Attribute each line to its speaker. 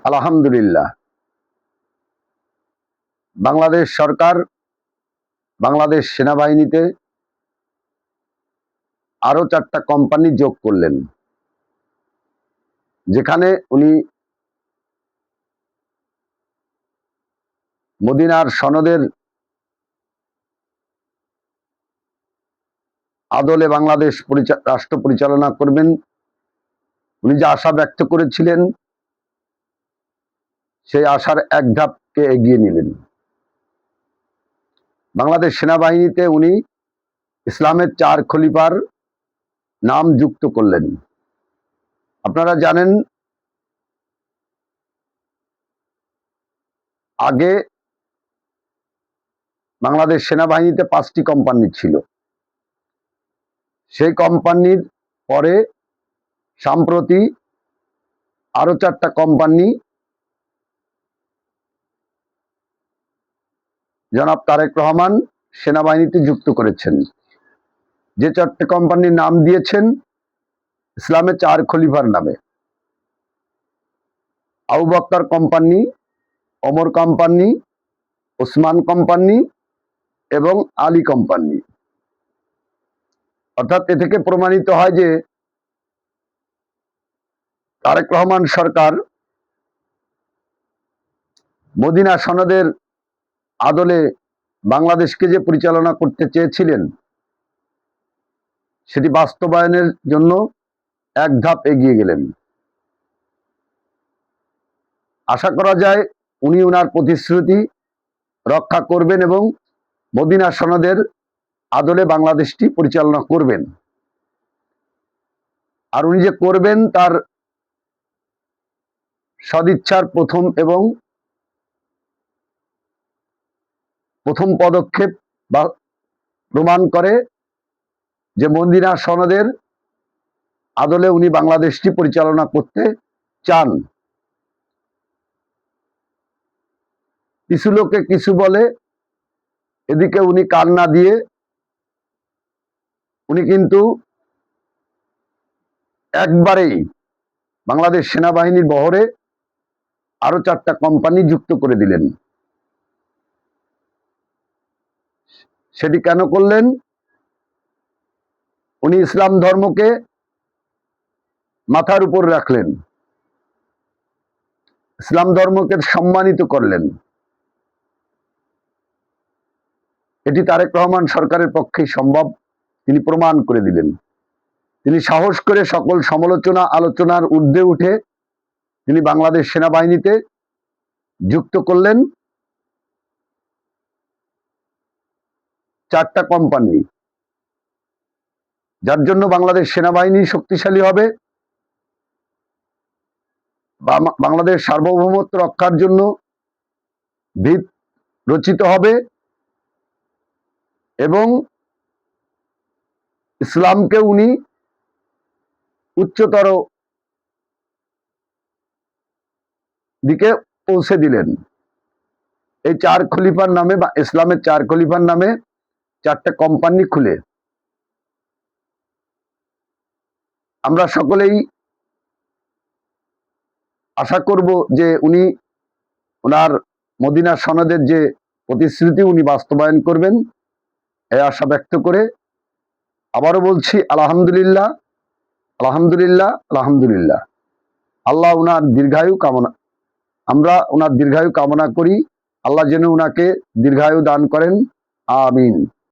Speaker 1: আলহামদুলিল্লাহ, বাংলাদেশ সরকার বাংলাদেশ সেনাবাহিনীতে আরো 4টা কোম্পানি যোগ করলেন, যেখানে উনি মদিনার সনদের আদলে বাংলাদেশ রাষ্ট্র পরিচালনা করবেন। উনি যে আশা ব্যক্ত করেছিলেন, সেই আশার এক ধাপকে এগিয়ে নিলেন। বাংলাদেশ সেনাবাহিনীতে উনি ইসলামের 4 খলিফার নাম যুক্ত করলেন। আপনারা জানেন, আগে বাংলাদেশ সেনাবাহিনীতে 5টি কোম্পানি ছিল। সেই কোম্পানির পরে সম্প্রতি আরো 4টা কোম্পানি জনাব তারেক রহমান সেনাবাহিনীতে যুক্ত করেছেন। যে 4টে কোম্পানির নাম দিয়েছেন ইসলামের 4 খলিফার নামে: Abu Bakr company, Omar company, Osman company এবং আলী কোম্পানি। অর্থাৎ এ থেকে প্রমাণিত হয় যে তারেক রহমান সরকার মদিনা সনদের আদলে বাংলাদেশকে যে পরিচালনা করতে চেয়েছিলেন, সেটি বাস্তবায়নের জন্য এক ধাপ এগিয়ে গেলেন। আশা করা যায় উনি ওনার প্রতিশ্রুতি রক্ষা করবেন এবং মদিনা সনদের আদলে বাংলাদেশটি পরিচালনা করবেন। আর উনি যে করবেন, তার সদিচ্ছার প্রথম পদক্ষেপ বা প্রমাণ করে যে মদিনা সনদের আদলে উনি বাংলাদেশটি পরিচালনা করতে চান। কিছু লোকে কিছু বলে, এদিকে উনি কান না দিয়ে উনি কিন্তু একবারেই বাংলাদেশ সেনাবাহিনীর বহরে আরো 4টা কোম্পানি যুক্ত করে দিলেন। সেটি কেন করলেন? উনি ইসলাম ধর্মকে মাথার উপর রাখলেন, ইসলাম ধর্মকে সম্মানিত করলেন। এটি তারেক রহমান সরকারের পক্ষেই সম্ভব, তিনি প্রমাণ করে দিলেন। তিনি সাহস করে সকল সমালোচনা আলোচনার ঊর্ধ্বে উঠে তিনি বাংলাদেশ সেনাবাহিনীতে যুক্ত করলেন 4টা কোম্পানি, যার জন্য বাংলাদেশ সেনাবাহিনী শক্তিশালী হবে, বাংলাদেশ সার্বভৌমত্ব রক্ষার জন্য ভিত রচিত হবে এবং ইসলামকে উনি উচ্চতর দিকে পৌঁছে দিলেন। এই 4 খলিফার নামে বা ইসলামের 4 খলিফার নামে 4টা কোম্পানি খুলে আমরা সকলেই আশা করব যে উনি ওনার মদিনা সনদের যে প্রতিশ্রুতি উনি বাস্তবায়ন করবেন, এই আশা ব্যক্ত করে আবারও বলছি আলহামদুলিল্লাহ, আলহামদুলিল্লাহ, আলহামদুলিল্লাহ। আল্লাহ ওনার দীর্ঘায়ু কামনা, আমরা ওনার দীর্ঘায়ু কামনা করি। আল্লাহ যেন ওনাকে দীর্ঘায়ু দান করেন, আমিন।